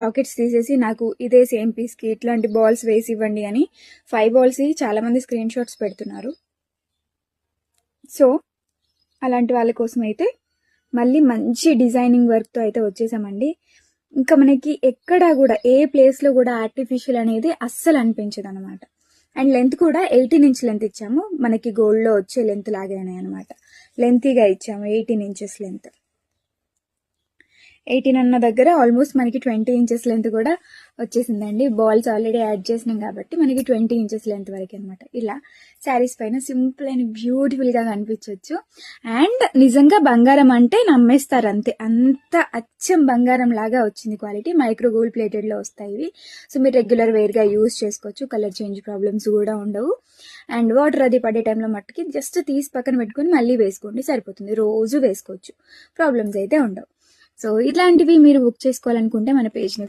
Pockets తీసేసి నాకు ఇదే సేమ్ పీస్కి ఇట్లాంటి బాల్స్ వేసి ఇవ్వండి అని 5 బాల్స్ చాలామంది స్క్రీన్ షాట్స్ పెడుతున్నారు. సో అలాంటి వాళ్ళ కోసం అయితే మళ్ళీ మంచి డిజైనింగ్ వర్క్తో అయితే వచ్చేసామండి. ఇంకా మనకి ఎక్కడా కూడా ఏ ప్లేస్లో కూడా ఆర్టిఫిషియల్ అనేది అస్సలు అనిపించదు అనమాట. అండ్ లెంత్ కూడా 18 ఇంచ్ లెంత్ ఇచ్చాము. మనకి గోల్డ్లో వచ్చే లెంత్ లాగానే అనమాట. లెంతీగా ఇచ్చాము, 18 ఇంచెస్ లెంత్. 18 అన్న దగ్గర ఆల్మోస్ట్ మనకి 20 ఇంచెస్ లెంత్ కూడా వచ్చేసిందండి. బాల్స్ ఆల్రెడీ యాడ్ చేసినాం కాబట్టి మనకి 20 ఇంచెస్ లెంత్ వరకు అనమాట. ఇలా శారీస్ పైన సింపుల్ అండ్ బ్యూటిఫుల్గా కనిపించవచ్చు. అండ్ నిజంగా బంగారం అంటే నమ్మేస్తారు అంతే, అంత అచ్చం బంగారం లాగా వచ్చింది క్వాలిటీ. మైక్రో గోల్డ్ ప్లేటెడ్లో వస్తాయి ఇవి. సో మీరు రెగ్యులర్ వేర్గా యూజ్ చేసుకోవచ్చు. కలర్ చేంజ్ ప్రాబ్లమ్స్ కూడా ఉండవు. అండ్ వాటర్ అది పడే టైంలో మట్టుకి జస్ట్ తీసి పక్కన పెట్టుకొని మళ్ళీ వేసుకోండి, సరిపోతుంది. రోజు వేసుకోవచ్చు, ప్రాబ్లమ్స్ అయితే ఉండవు. సో ఇట్లాంటివి మీరు బుక్ చేసుకోవాలనుకుంటే మన పేజ్ని